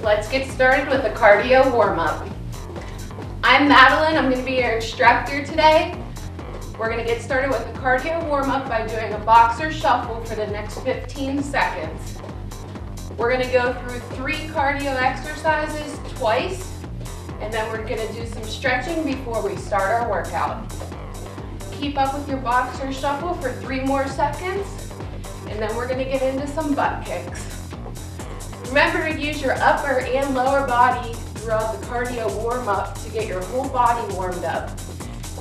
Let's get started with a cardio warm-up. I'm Madeline, I'm going to be your instructor today. We're going to get started with a cardio warm-up by doing a boxer shuffle for the next 15 seconds. We're going to go through 3 cardio exercises twice, and then we're going to do some stretching before we start our workout. Keep up with your boxer shuffle for 3 more seconds, and then we're going to get into some butt kicks. Remember to use your upper and lower body throughout the cardio warm-up to get your whole body warmed up.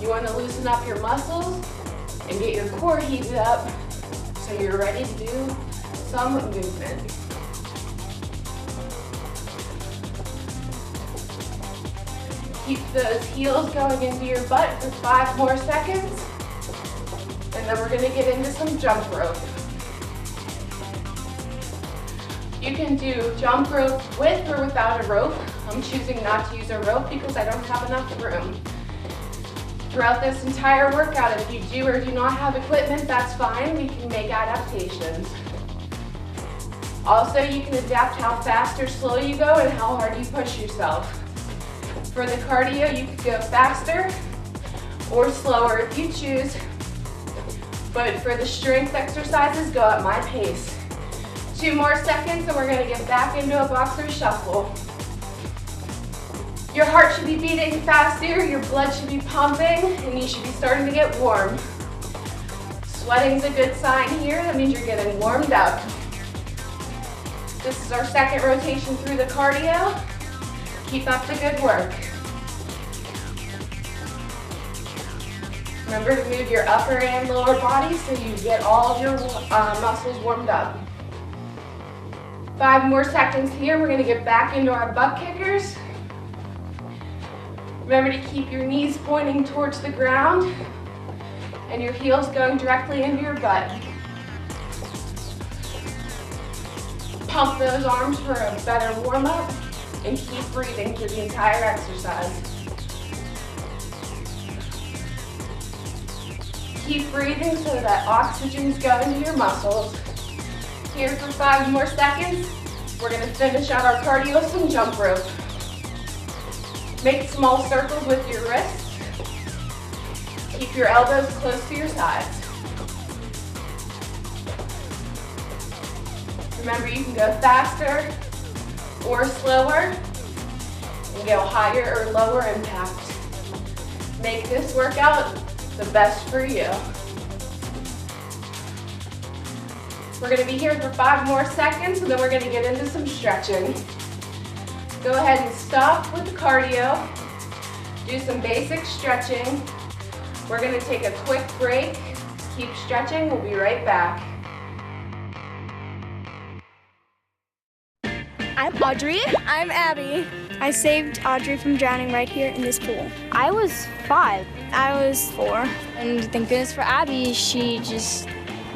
You want to loosen up your muscles and get your core heated up so you're ready to do some movement. Keep those heels going into your butt for 5 more seconds, and then we're going to get into some jump rope. You can do jump rope with or without a rope. I'm choosing not to use a rope because I don't have enough room. Throughout this entire workout, if you do or do not have equipment, that's fine. We can make adaptations. Also, you can adapt how fast or slow you go and how hard you push yourself. For the cardio, you could go faster or slower if you choose. But for the strength exercises, go at my pace. 2 more seconds and we're going to get back into a boxer shuffle. Your heart should be beating faster, your blood should be pumping, and you should be starting to get warm. Sweating's a good sign here. That means you're getting warmed up. This is our second rotation through the cardio. Keep up the good work. Remember to move your upper and lower body so you get all of your muscles warmed up. 5 more seconds here. We're going to get back into our butt kickers. Remember to keep your knees pointing towards the ground and your heels going directly into your butt. Pump those arms for a better warm-up and keep breathing through the entire exercise. Keep breathing so that oxygen's going to your muscles. Here for 5 more seconds. We're going to finish out our cardio with some jump rope. Make small circles with your wrists. Keep your elbows close to your sides. Remember, you can go faster or slower and go higher or lower impact. Make this workout the best for you. We're going to be here for 5 more seconds, and then we're going to get into some stretching. Go ahead and stop with the cardio. Do some basic stretching. We're going to take a quick break. Keep stretching. We'll be right back. I'm Audrey. I'm Abby. I saved Audrey from drowning right here in this pool. I was 5. I was 4. And thank goodness for Abby, she just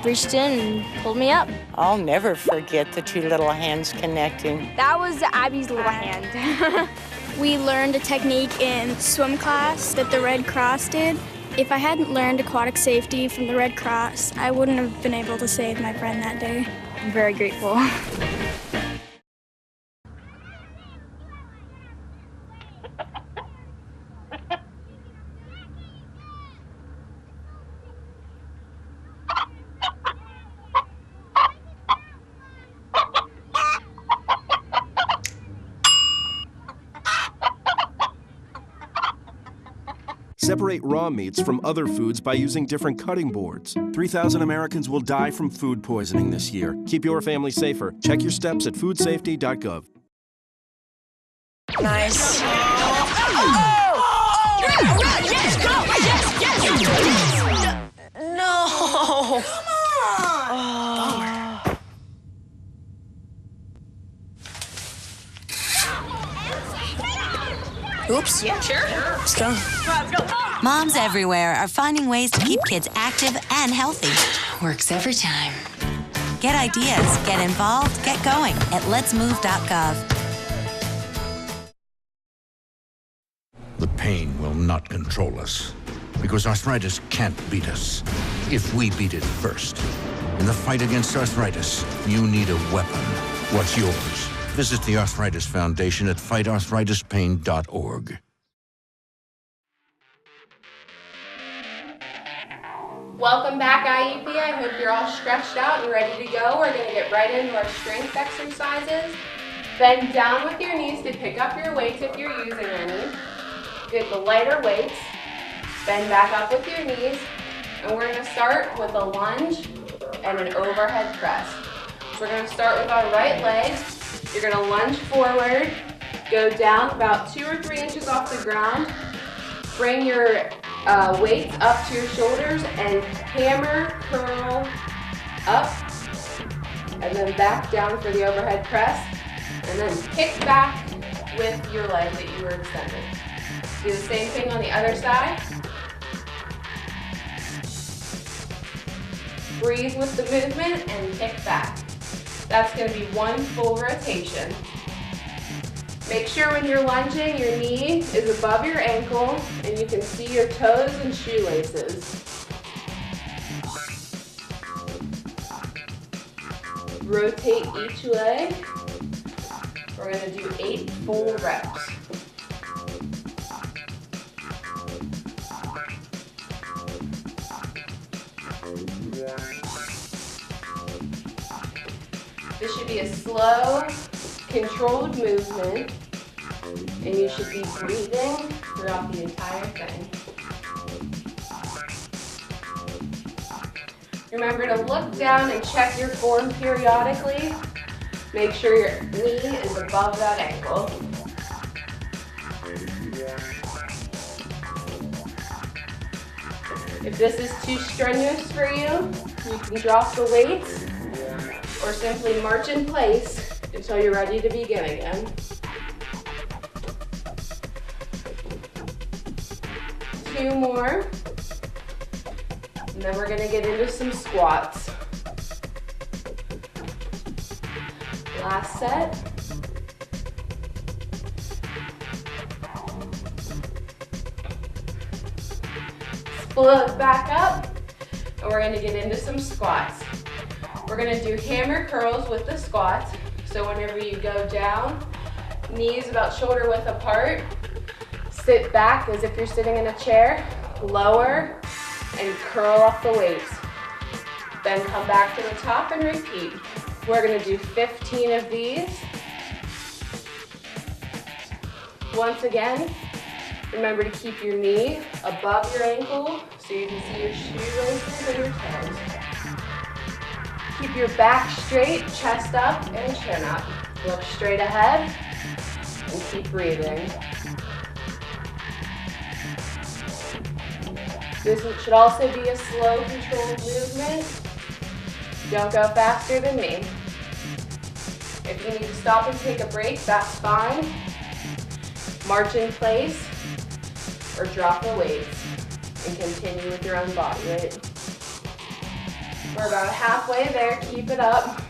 reached in and pulled me up. I'll never forget the 2 little hands connecting. That was Abby's little hand. We learned a technique in swim class that the Red Cross did. If I hadn't learned aquatic safety from the Red Cross, I wouldn't have been able to save my friend that day. I'm very grateful. Separate raw meats from other foods by using different cutting boards. 3,000 Americans will die from food poisoning this year. Keep your family safer. Check your steps at foodsafety.gov. Nice. Yes, go! Yes! No! Come on! Oops. Yeah, sure. Let's go. Moms everywhere are finding ways to keep kids active and healthy. Works every time. Get ideas, get involved, get going at letsmove.gov. The pain will not control us because arthritis can't beat us if we beat it first. In the fight against arthritis, you need a weapon. What's yours? Visit the Arthritis Foundation at fightarthritispain.org. Welcome back, IUP. I hope you're all stretched out and ready to go. We're going to get right into our strength exercises. Bend down with your knees to pick up your weights if you're using any. Get the lighter weights. Bend back up with your knees. And we're going to start with a lunge and an overhead press. So we're going to start with our right leg. You're going to lunge forward, go down about 2 or 3 inches off the ground. Bring your weights up to your shoulders and hammer, curl up, and then back down for the overhead press. And then kick back with your leg that you were extended. Do the same thing on the other side. Breathe with the movement and kick back. That's going to be 1 full rotation. Make sure when you're lunging, your knee is above your ankle and you can see your toes and shoelaces. Rotate each leg. We're going to do 8 full reps. This should be a slow, controlled movement, and you should be breathing throughout the entire thing. Remember to look down and check your form periodically. Make sure your knee is above that ankle. If this is too strenuous for you, you can drop the weights or simply march in place until you're ready to begin again. 2 more, and then we're gonna get into some squats. Last set. Split back up, and we're gonna get into some squats. We're gonna do hammer curls with the squats. So whenever you go down, knees about shoulder width apart, sit back as if you're sitting in a chair, lower, and curl up the weights. Then come back to the top and repeat. We're gonna do 15 of these. Once again, remember to keep your knee above your ankle so you can see your shoelaces and your toes. Keep your back straight, chest up, and chin up. Look straight ahead and keep breathing. This should also be a slow, controlled movement. Don't go faster than me. If you need to stop and take a break, that's fine. March in place or drop the weights and continue with your own body weight. We're about halfway there, keep it up.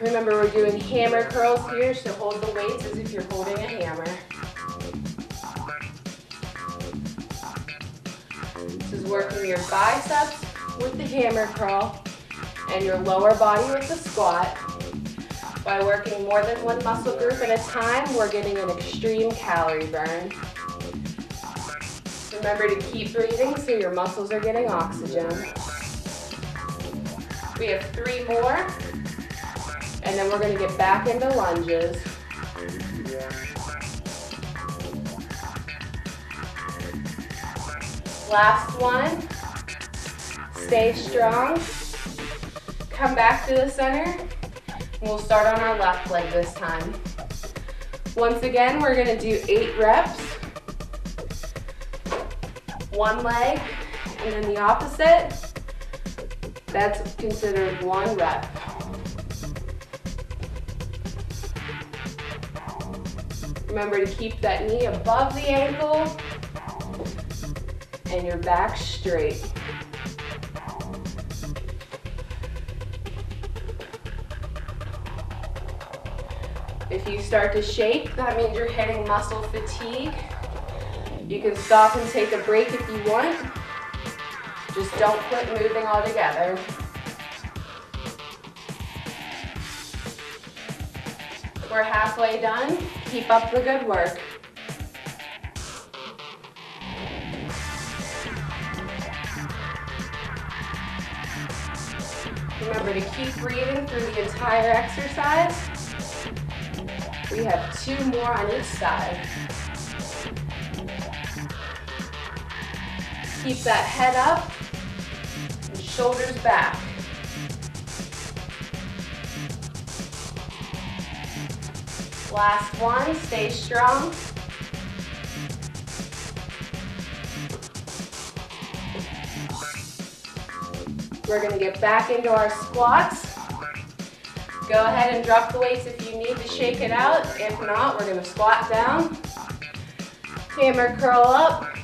Remember, we're doing hammer curls here, so hold the weights as if you're holding a hammer. This is working your biceps with the hammer curl and your lower body with the squat. By working more than one muscle group at a time, we're getting an extreme calorie burn. Remember to keep breathing so your muscles are getting oxygen. We have 3 more, and then we're going to get back into lunges. Last one. Stay strong. Come back to the center. We'll start on our left leg this time. Once again, we're going to do 8 reps. One leg, and then the opposite. That's considered 1 rep. Remember to keep that knee above the ankle and your back straight. If you start to shake, that means you're hitting muscle fatigue. You can stop and take a break if you want. Just don't quit moving altogether. We're halfway done. Keep up the good work. Remember to keep breathing through the entire exercise. We have 2 more on each side. Keep that head up and shoulders back. Last one, stay strong. We're gonna get back into our squats. Go ahead and drop the weights if you need to shake it out. If not, we're gonna squat down, hammer curl up,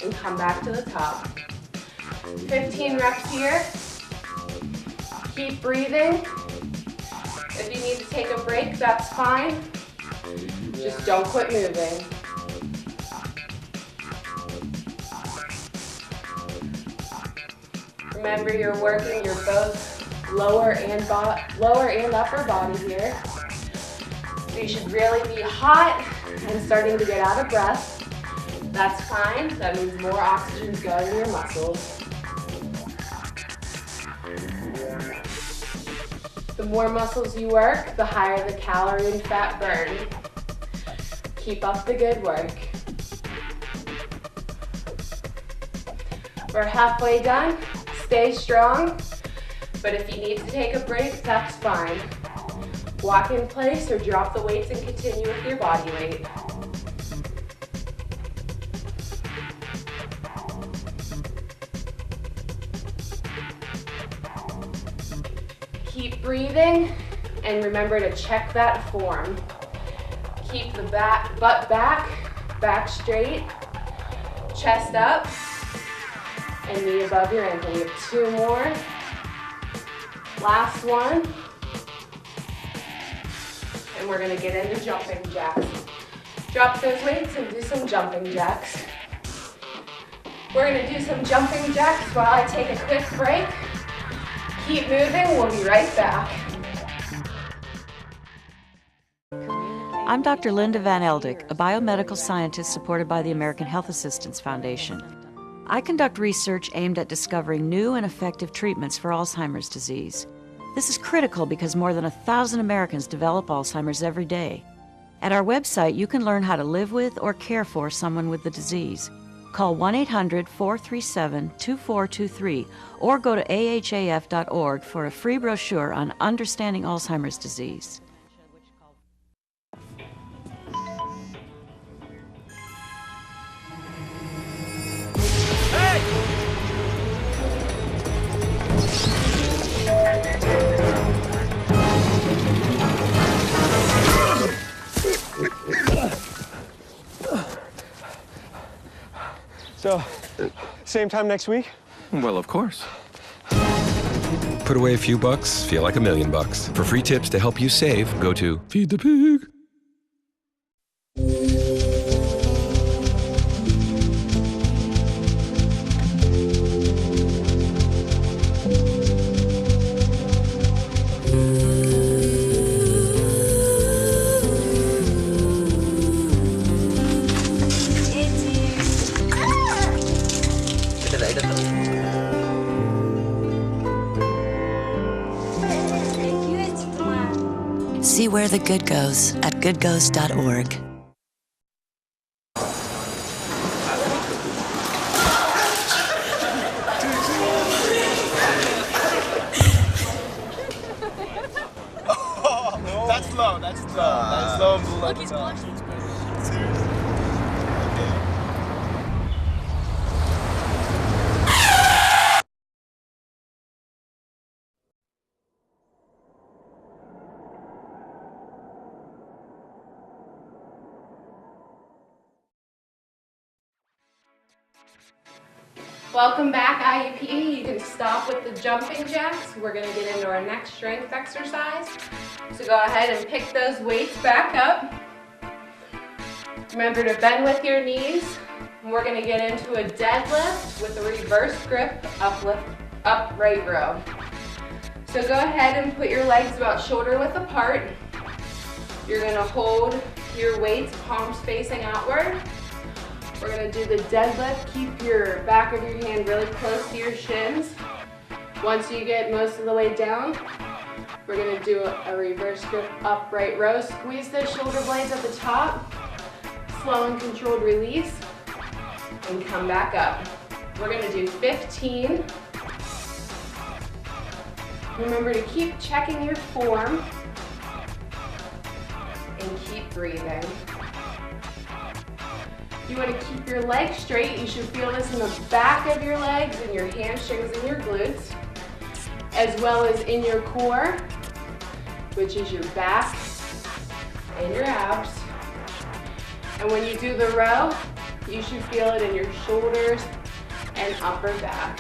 and come back to the top. 15 reps here. Keep breathing. If you need to take a break, that's fine. Just don't quit moving. Remember, you're working your both lower and upper body here. So you should really be hot and starting to get out of breath. That's fine. That means more oxygen is going to your muscles. The more muscles you work, the higher the calorie and fat burn. Keep up the good work. We're halfway done. Stay strong, but if you need to take a break, that's fine. Walk in place or drop the weights and continue with your body weight. Keep breathing and remember to check that form. Keep the butt back straight, chest up, and knee above your ankle. We have 2 more. Last one. And we're gonna get into jumping jacks. Drop those weights and do some jumping jacks. We're gonna do some jumping jacks while I take a quick break. Keep moving, we'll be right back. I'm Dr. Linda Van Eldik, a biomedical scientist supported by the American Health Assistance Foundation. I conduct research aimed at discovering new and effective treatments for Alzheimer's disease. This is critical because more than 1,000 Americans develop Alzheimer's every day. At our website, you can learn how to live with or care for someone with the disease. Call 1-800-437-2423 or go to ahaf.org for a free brochure on understanding Alzheimer's disease. So, same time next week? Well, of course. Put away a few bucks, feel like $1 million. For free tips to help you save, go to Feed the Pig. See where the good goes at goodgoes.org. That's low, that's low and below. Look, he's blushing. Seriously? Welcome back, IUP. You can stop with the jumping jacks. We're gonna get into our next strength exercise. So go ahead and pick those weights back up. Remember to bend with your knees. We're gonna get into a deadlift with a reverse grip upright row. So go ahead and put your legs about shoulder width apart. You're gonna hold your weights, palms facing outward. We're gonna do the deadlift. Keep your back of your hand really close to your shins. Once you get most of the way down, we're gonna do a reverse grip upright row. Squeeze those shoulder blades at the top. Slow and controlled release. And come back up. We're gonna do 15. Remember to keep checking your form and keep breathing. You want to keep your legs straight. You should feel this in the back of your legs and your hamstrings and your glutes, as well as in your core, which is your back and your abs. And when you do the row, you should feel it in your shoulders and upper back.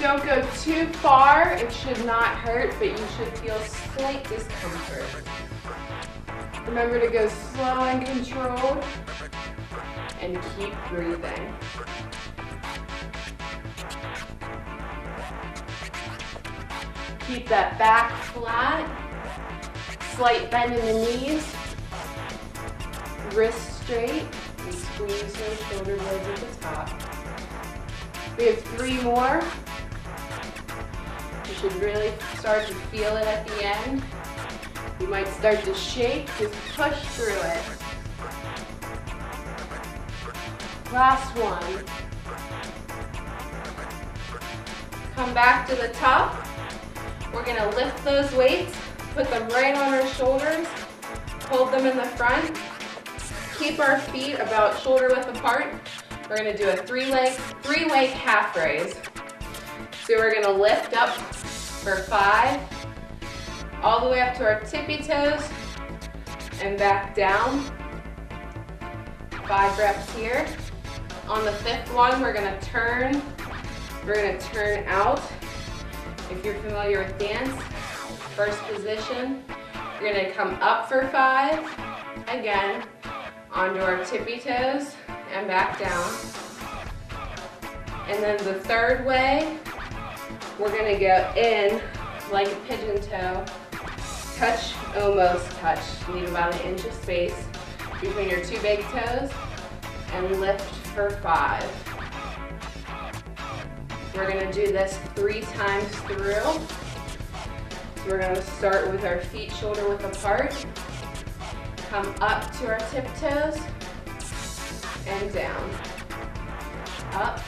Don't go too far. It should not hurt, but you should feel slight discomfort. Remember to go slow and controlled and keep breathing. Keep that back flat. Slight bend in the knees. Wrists straight and squeeze those shoulder blades at the top. We have 3 more. You should really start to feel it at the end. You might start to shake, just push through it. Last one. Come back to the top. We're gonna lift those weights, put them right on our shoulders, hold them in the front. Keep our feet about shoulder width apart. We're gonna do a three-leg calf raise. So we're gonna lift up for 5, all the way up to our tippy toes and back down. 5 reps here. On the 5th one, we're gonna turn. We're gonna turn out. If you're familiar with dance, first position, we're gonna come up for 5, again, onto our tippy toes and back down. And then the 3rd way, we're gonna go in like a pigeon toe, touch, almost touch, leave about an inch of space between your 2 big toes, and lift for 5. We're gonna do this 3 times through. So we're gonna start with our feet shoulder width apart, come up to our tiptoes, and down, up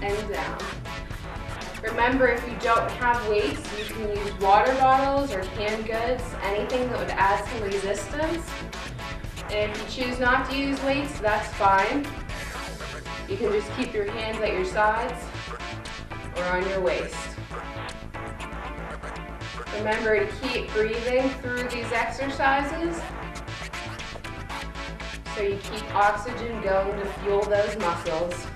and down. Remember, if you don't have weights, you can use water bottles or canned goods, anything that would add some resistance. And if you choose not to use weights, that's fine. You can just keep your hands at your sides or on your waist. Remember to keep breathing through these exercises so you keep oxygen going to fuel those muscles.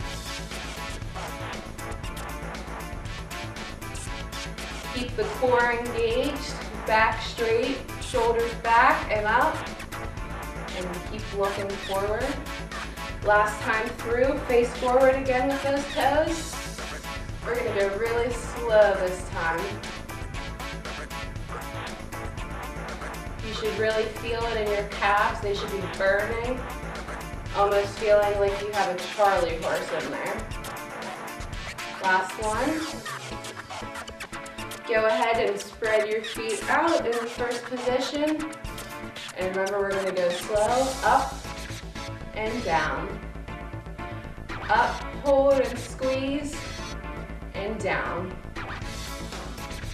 Keep the core engaged, back straight, shoulders back and up, and keep looking forward. Last time through, face forward again with those toes. We're gonna go really slow this time. You should really feel it in your calves. They should be burning, almost feeling like you have a Charlie horse in there. Last one. Go ahead and spread your feet out in the first position. And remember, we're gonna go slow, up and down. Up, hold and squeeze, and down.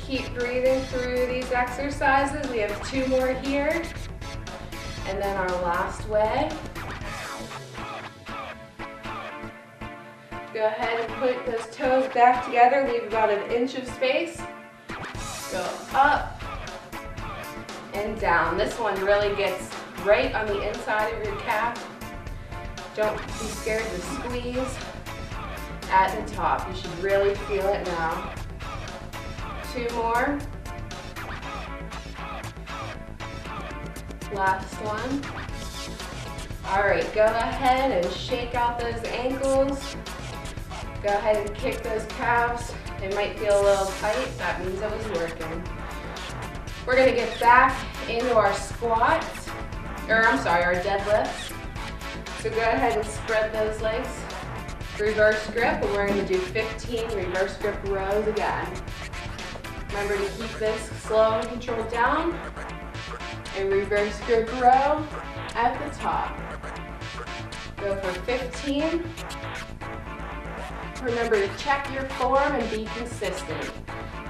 Keep breathing through these exercises. We have 2 more here. And then our last way. Go ahead and put those toes back together. Leave about an inch of space. Go up and down. This one really gets right on the inside of your calf. Don't be scared to squeeze at the top. You should really feel it now. 2 more. Last one. All right, go ahead and shake out those ankles. Go ahead and kick those calves. They might feel a little tight. That means it was working. We're gonna get back into our squats, our deadlifts. So go ahead and spread those legs. Reverse grip, and we're gonna do 15 reverse grip rows again. Remember to keep this slow and controlled down. And reverse grip row at the top. Go for 15. Remember to check your form and be consistent.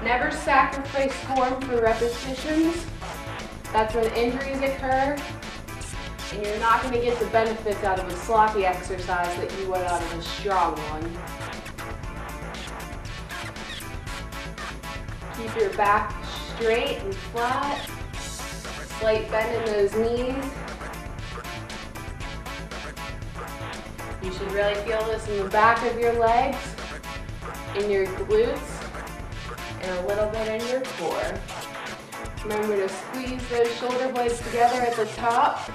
Never sacrifice form for repetitions. That's when injuries occur, and you're not going to get the benefits out of a sloppy exercise that you would out of a strong one. Keep your back straight and flat. Slight bend in those knees. You should really feel this in the back of your legs, in your glutes, and a little bit in your core. Remember to squeeze those shoulder blades together at the top.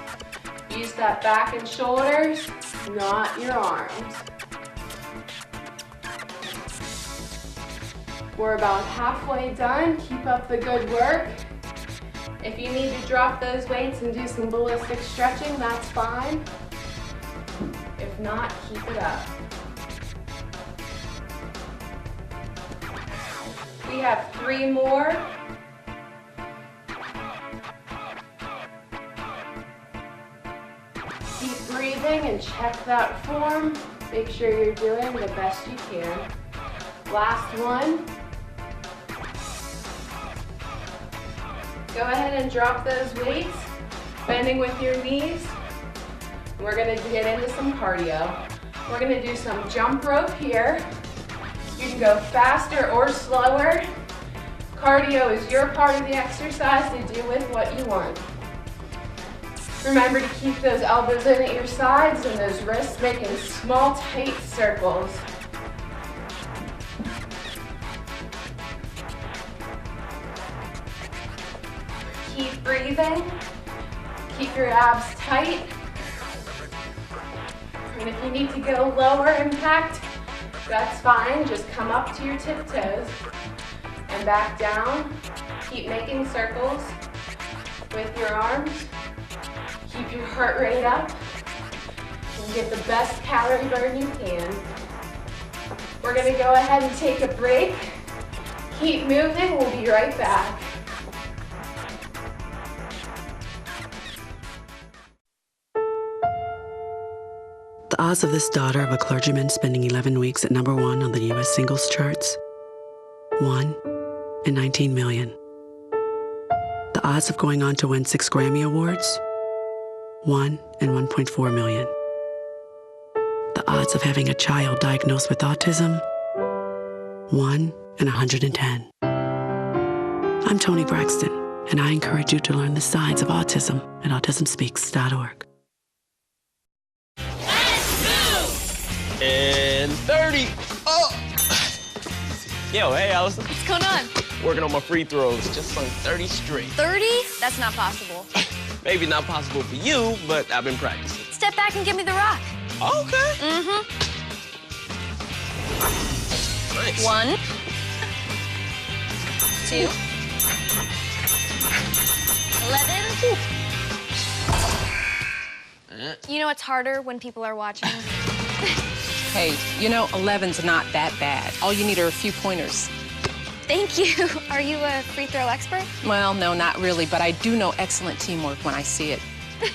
Use that back and shoulders, not your arms. We're about halfway done. Keep up the good work. If you need to drop those weights and do some ballistic stretching, that's fine. If not, keep it up. We have 3 more. Keep breathing and check that form. Make sure you're doing the best you can. Last one. Go ahead and drop those weights, bending with your knees. We're gonna get into some cardio. We're gonna do some jump rope here. You can go faster or slower. Cardio is your part of the exercise to do with what you want. Remember to keep those elbows in at your sides and those wrists making small, tight circles. Keep breathing. Keep your abs tight. And if you need to go lower impact, that's fine. Just come up to your tiptoes and back down. Keep making circles with your arms. Keep your heart rate up and get the best calorie burn you can. We're gonna go ahead and take a break. Keep moving, we'll be right back. The odds of this daughter of a clergyman spending 11 weeks at #1 on the U.S. singles charts? 1 in 19 million. The odds of going on to win 6 Grammy Awards? 1 in 1.4 million. The odds of having a child diagnosed with autism? 1 in 110. I'm Toni Braxton, and I encourage you to learn the signs of autism at autismspeaks.org. And 30. Oh! Yo, hey, Allison. What's going on? Working on my free throws. Just sung 30 straight. 30? That's not possible. Maybe not possible for you, but I've been practicing. Step back and give me the rock. Okay. Mm-hmm. Nice. 1, 2, 11. You know it's harder when people are watching. Hey, you know, 11's not that bad. All you need are a few pointers. Thank you. Are you a free throw expert? Well, no, not really, but I do know excellent teamwork when I see it.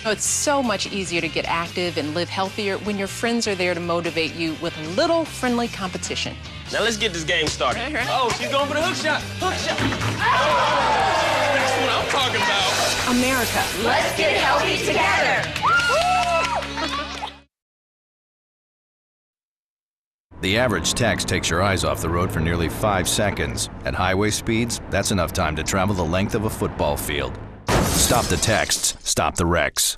It's so much easier to get active and live healthier when your friends are there to motivate you with a little friendly competition. Now let's get this game started. Right. Oh, she's going for the hook shot. Hook shot. Oh! That's what I'm talking about. America. Let's get healthy together. The average text takes your eyes off the road for nearly 5 seconds. At highway speeds, that's enough time to travel the length of a football field. Stop the texts, stop the wrecks.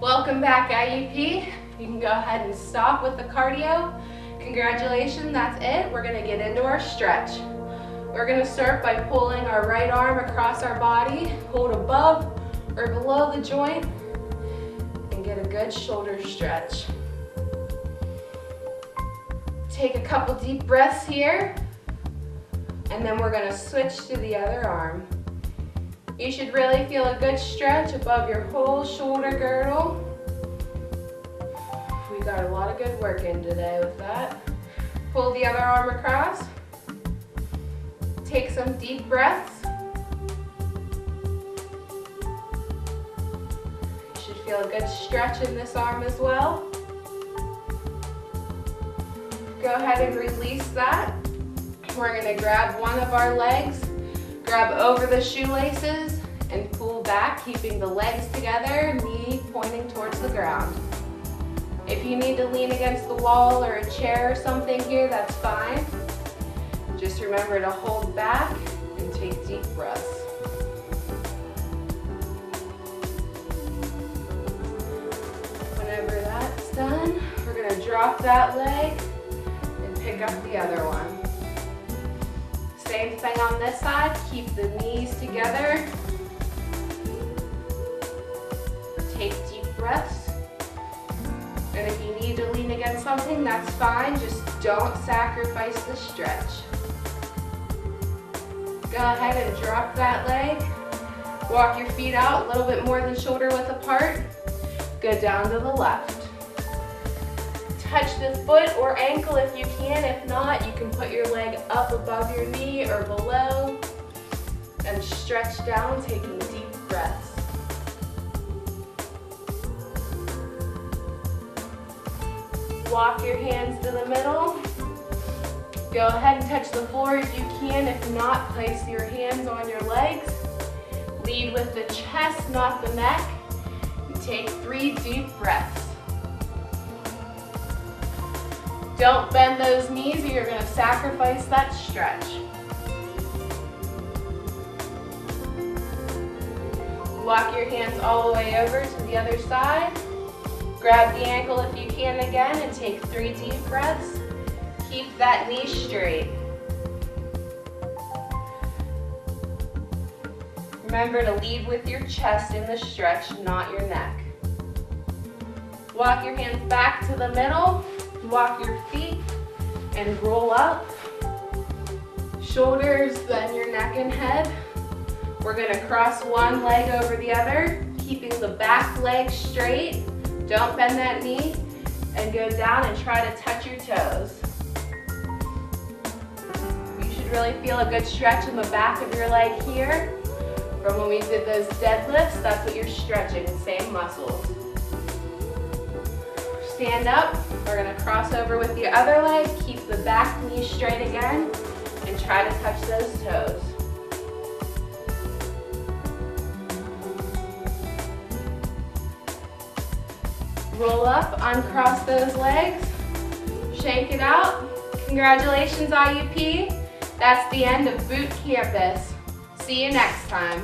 Welcome back, IUP. You can go ahead and stop with the cardio. Congratulations, that's it. We're gonna get into our stretch. We're gonna start by pulling our right arm across our body, hold above or below the joint, and get a good shoulder stretch. Take a couple deep breaths here, and then we're gonna switch to the other arm. You should really feel a good stretch above your whole shoulder girdle. We got a lot of good work in today with that. Pull the other arm across. Take some deep breaths. You should feel a good stretch in this arm as well. Go ahead and release that. We're gonna grab one of our legs, grab over the shoelaces, and pull back, keeping the legs together, knee pointing towards the ground. If you need to lean against the wall or a chair or something here, that's fine. Just remember to hold back and take deep breaths. Whenever that's done, we're gonna drop that leg and pick up the other one. Same thing on this side, keep the knees together. Take deep breaths. And if you need to lean against something, that's fine, just don't sacrifice the stretch. Go ahead and drop that leg. Walk your feet out a little bit more than shoulder width apart. Go down to the left. Touch the foot or ankle if you can. If not, you can put your leg up above your knee or below and stretch down, taking deep breaths. Walk your hands to the middle. Go ahead and touch the floor if you can. If not, place your hands on your legs. Lead with the chest, not the neck. And take 3 deep breaths. Don't bend those knees or you're going to sacrifice that stretch. Walk your hands all the way over to the other side. Grab the ankle if you can again and take 3 deep breaths. Keep that knee straight. Remember to lead with your chest in the stretch, not your neck. Walk your hands back to the middle. Walk your feet and roll up. Shoulders, then your neck and head. We're gonna cross one leg over the other, keeping the back leg straight. Don't bend that knee and go down and try to touch your toes. You should really feel a good stretch in the back of your leg here. From when we did those deadlifts, that's what you're stretching, the same muscles. Stand up, we're gonna cross over with the other leg, keep the back knee straight again, and try to touch those toes. Roll up, uncross those legs, shake it out. Congratulations, IUP. That's the end of Boot Campus. See you next time.